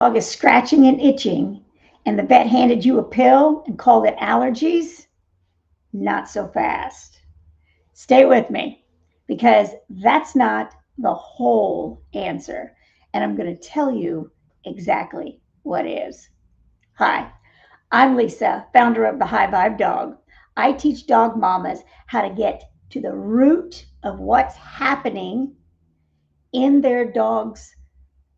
Dog is scratching and itching, and the vet handed you a pill and called it allergies, not so fast. Stay with me because that's not the whole answer. And I'm going to tell you exactly what is. Hi, I'm Lisa, founder of the High Vibe Dog. I teach dog mamas how to get to the root of what's happening in their dog's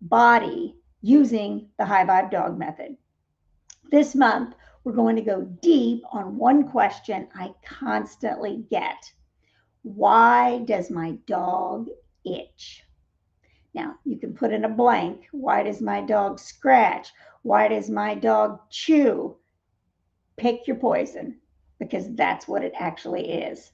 body using the High Vibe Dog method. This month, we're going to go deep on one question I constantly get. Why does my dog itch? Now, you can put in a blank. Why does my dog scratch? Why does my dog chew? Pick your poison because that's what it actually is.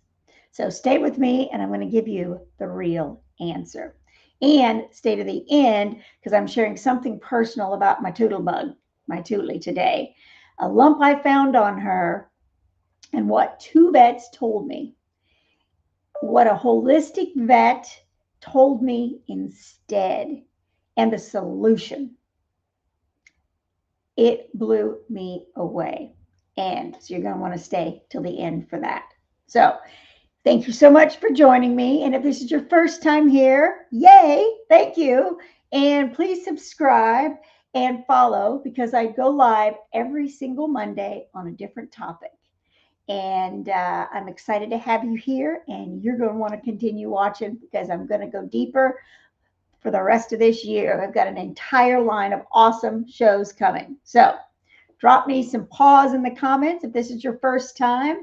So stay with me and I'm going to give you the real answer. And stay to the end because I'm sharing something personal about my Toodle bug, my Tulli today. A lump I found on her and what two vets told me. What a holistic vet told me instead and the solution. It blew me away. And so you're going to want to stay till the end for that. So thank you so much for joining me. And if this is your first time here, yay, thank you. And please subscribe and follow because I go live every single Monday on a different topic. And I'm excited to have you here. And you're going to want to continue watching because I'm going to go deeper for the rest of this year. I've got an entire line of awesome shows coming. So drop me some pause in the comments if this is your first time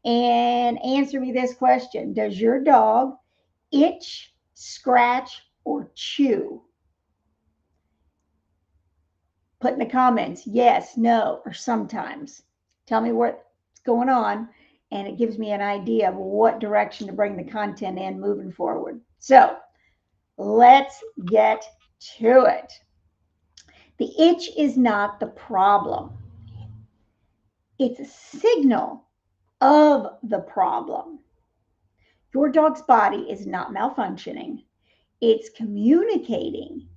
and answer me this question. Does your dog itch, scratch, or chew? Put in the comments yes, no, or sometimes. Tell me what's going on, and it gives me an idea of what direction to bring the content in moving forward. So let's get to it. The itch is not the problem. It's a signal of the problem. Your dog's body is not malfunctioning. It's communicating.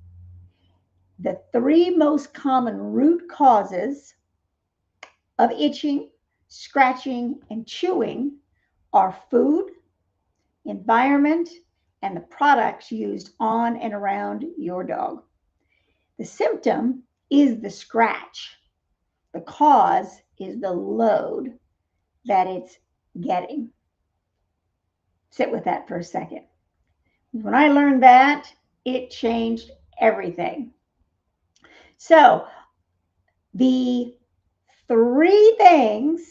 The three most common root causes of itching, scratching, and chewing are food, environment, and the products used on and around your dog. The symptom is the scratch. The cause is the load that it's getting. Sit with that for a second. When I learned that, it changed everything. So, the three things,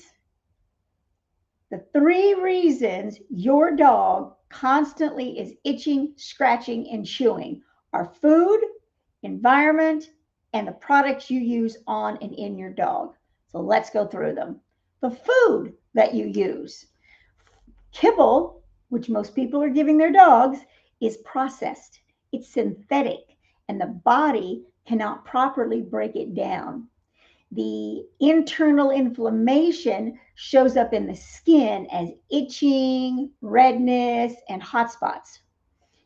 the three reasons your dog constantly is itching, scratching, and chewing are food, environment, and the products you use on and in your dog. So let's go through them. The food that you use. Kibble, which most people are giving their dogs, is processed. It's synthetic, and the body cannot properly break it down. The internal inflammation shows up in the skin as itching, redness, and hot spots.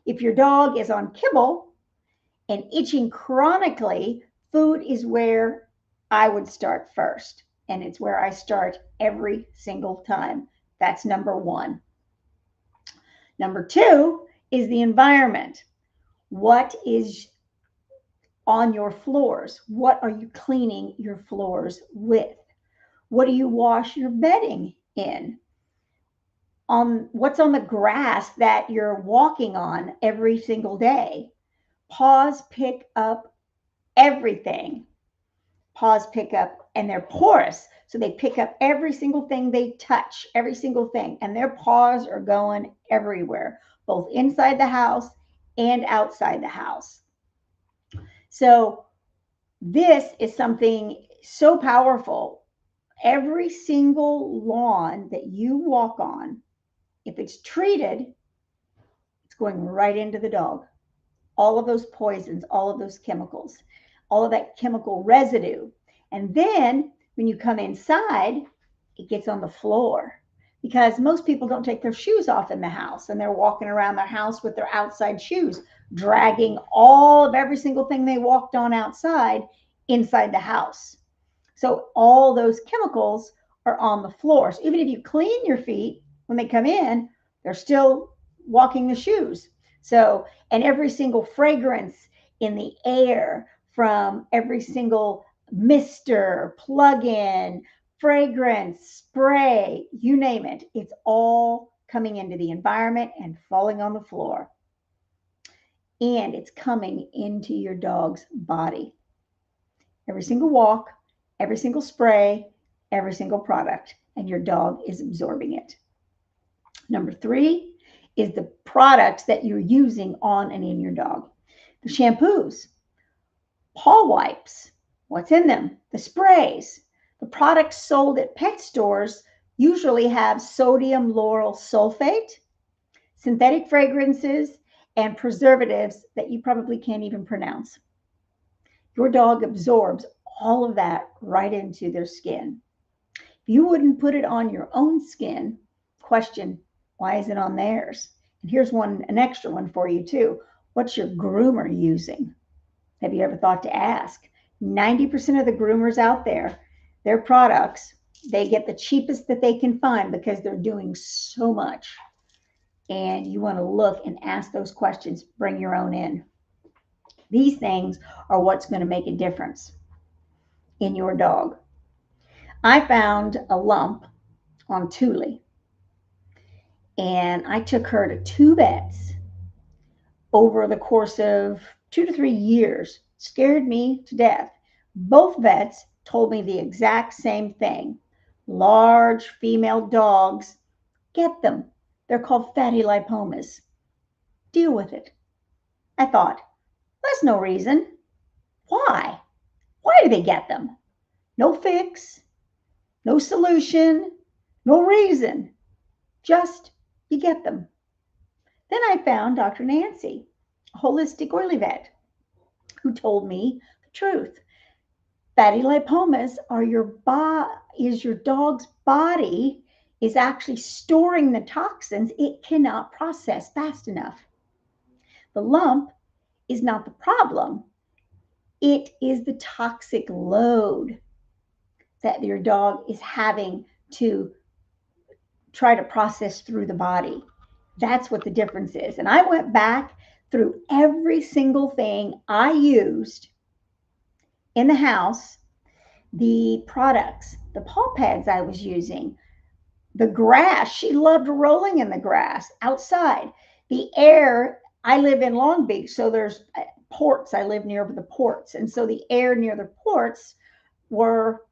If your dog is on kibble and itching chronically, food is where I would start first. And it's where I start every single time. That's number one. Number two is the environment. What is on your floors? What are you cleaning your floors with? What do you wash your bedding in? On what's on the grass that you're walking on every single day? Paws pick up everything. Paws pick up, and they're porous. So they pick up every single thing they touch, every single thing. And their paws are going everywhere, both inside the house and outside the house. So this is something so powerful. Every single lawn that you walk on, if it's treated, it's going right into the dog. All of those poisons, all of those chemicals, all of that chemical residue. And then when you come inside, it gets on the floor because most people don't take their shoes off in the house and they're walking around their house with their outside shoes, dragging all of every single thing they walked on outside inside the house. So all those chemicals are on the floor. So even if you clean your feet when they come in, they're still walking the shoes. So, and every single fragrance in the air from every single mister, plug-in, fragrance, spray, you name it, it's all coming into the environment and falling on the floor. And it's coming into your dog's body. Every single walk, every single spray, every single product, and your dog is absorbing it. Number 3 is the products that you're using on and in your dog. The shampoos, paw wipes, what's in them? The sprays. The products sold at pet stores usually have sodium lauryl sulfate, synthetic fragrances, and preservatives that you probably can't even pronounce. Your dog absorbs all of that right into their skin. If you wouldn't put it on your own skin, question, why is it on theirs? And here's an extra one for you too. What's your groomer using? Have you ever thought to ask? 90% of the groomers out there, their products, they get the cheapest that they can find because they're doing so much. And you want to look and ask those questions. Bring your own in. These things are what's going to make a difference in your dog. I found a lump on Tulli, and I took her to 2 vets over the course of 2 to 3 years. Scared me to death. Both vets told me the exact same thing. Large female dogs, get them. They're called fatty lipomas. Deal with it. I thought, that's no reason. Why? Why do they get them? No fix, no solution, no reason. Just you get them. Then I found Dr. Nancy, a holistic oily vet, who told me the truth. Fatty lipomas are your dog's body is actually storing the toxins it cannot process fast enough. The lump is not the problem. It is the toxic load that your dog is having to try to process through the body. That's what the difference is. And I went back through every single thing I used in the house, the products, the paw pads I was using, the grass. She loved rolling in the grass outside. The air, I live in Long Beach, so there's ports. I live near the ports. And so the air near the ports were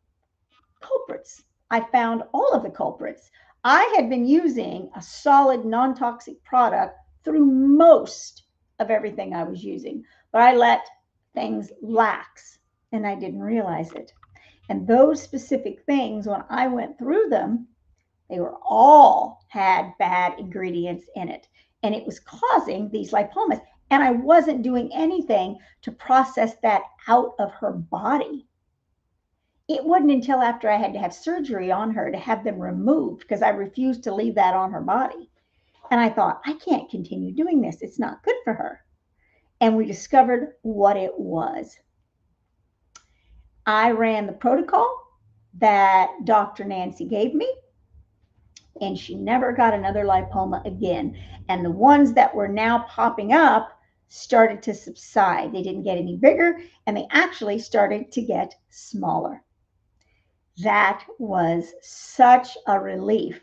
culprits. I found all of the culprits. I had been using a solid non-toxic product through most of everything I was using, but I let things lax and I didn't realize it. And those specific things, when I went through them, they were all had bad ingredients in it. And it was causing these lipomas. And I wasn't doing anything to process that out of her body. It wasn't until after I had to have surgery on her to have them removed, because I refused to leave that on her body. And I thought, I can't continue doing this. It's not good for her. And we discovered what it was. I ran the protocol that Dr. Nancy gave me, and she never got another lipoma again. And the ones that were now popping up started to subside. They didn't get any bigger, and they actually started to get smaller. That was such a relief.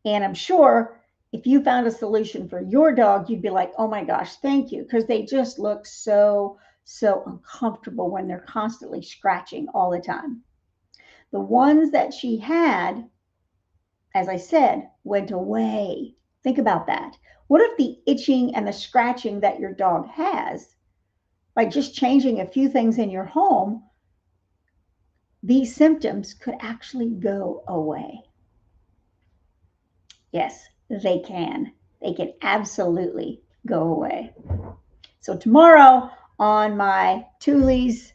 And I'm sure if you found a solution for your dog, you'd be like, oh my gosh, thank you. Because they just look so uncomfortable when they're constantly scratching all the time. The ones that she had, as I said, went away. Think about that. What if the itching and the scratching that your dog has, by just changing a few things in your home, these symptoms could actually go away? Yes, they can. They can absolutely go away. So tomorrow on my Tulli's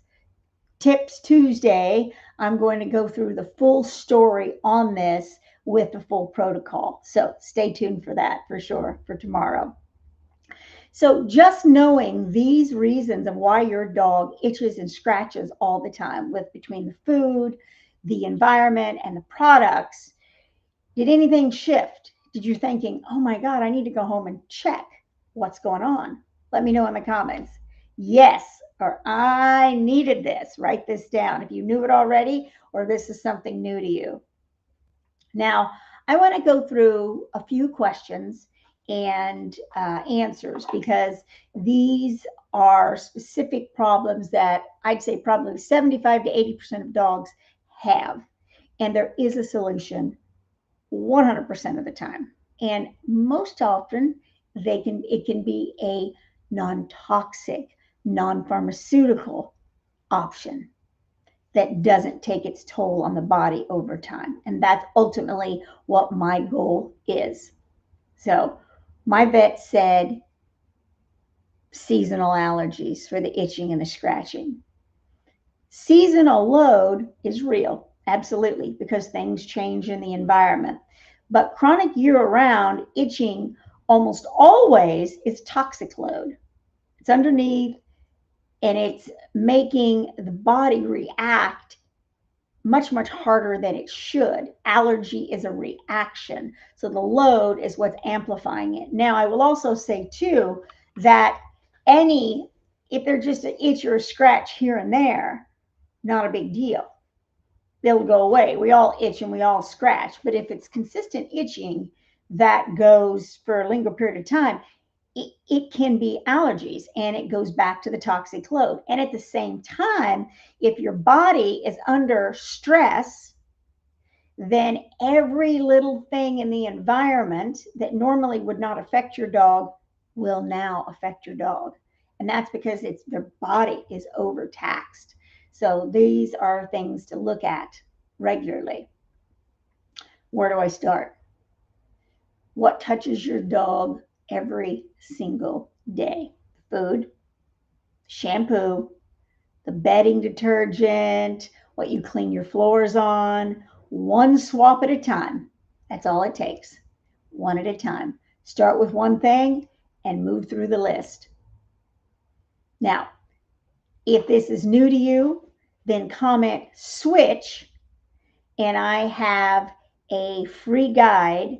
Tips Tuesday, I'm going to go through the full story on this with the full protocol. So stay tuned for that for sure for tomorrow. So just knowing these reasons of why your dog itches and scratches all the time with between the food, the environment, and the products, did anything shift? Did you thinking, oh my God, I need to go home and check what's going on? Let me know in the comments. Yes, or I needed this. Write this down if you knew it already or this is something new to you. Now, I want to go through a few questions and answers because these are specific problems that I'd say probably 75 to 80% of dogs have. And there is a solution 100% of the time. And most often it can be a non-toxic, non-pharmaceutical option that doesn't take its toll on the body over time. And that's ultimately what my goal is. So my vet said seasonal allergies for the itching and the scratching. Seasonal load is real, absolutely, because things change in the environment. But chronic year-round itching almost always is toxic load. It's underneath and it's making the body react much, much harder than it should. Allergy is a reaction. So the load is what's amplifying it. Now, I will also say too that if they're just an itch or a scratch here and there, not a big deal. They'll go away. We all itch and we all scratch. But if it's consistent itching that goes for a longer period of time, it can be allergies and it goes back to the toxic load. And at the same time, if your body is under stress, then every little thing in the environment that normally would not affect your dog will now affect your dog. And that's because their body is overtaxed. So these are things to look at regularly. Where do I start? What touches your dog every single day? Food, shampoo, the bedding detergent, what you clean your floors on, one swap at a time. That's all it takes. One at a time. Start with one thing and move through the list. Now, if this is new to you, then comment switch and I have a free guide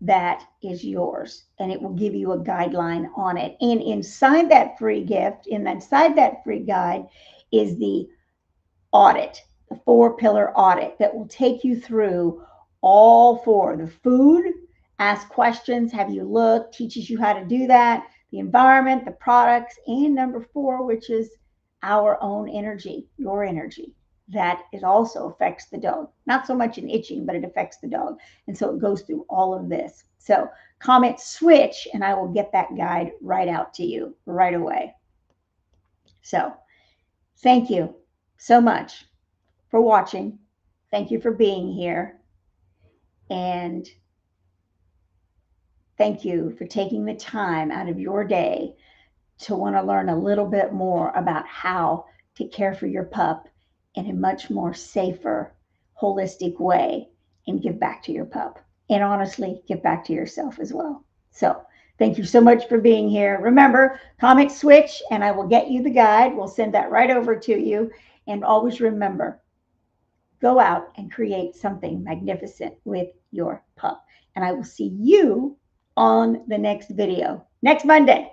that is yours and it will give you a guideline on it. And inside that free gift, inside that free guide is the audit, the 4-pillar audit that will take you through all 4. The food, ask questions, have you looked, teaches you how to do that, the environment, the products, and number 4, which is our own energy, your energy. That it also affects the dog. Not so much in itching, but it affects the dog. And so it goes through all of this. So comment switch and I will get that guide right out to you right away. So thank you so much for watching. Thank you for being here. And thank you for taking the time out of your day to want to learn a little bit more about how to care for your pup in a much more safer, holistic way and give back to your pup. And honestly, give back to yourself as well. So thank you so much for being here. Remember, comment switch and I will get you the guide. We'll send that right over to you. And always remember, go out and create something magnificent with your pup. And I will see you on the next video next Monday.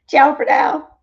Ciao for now.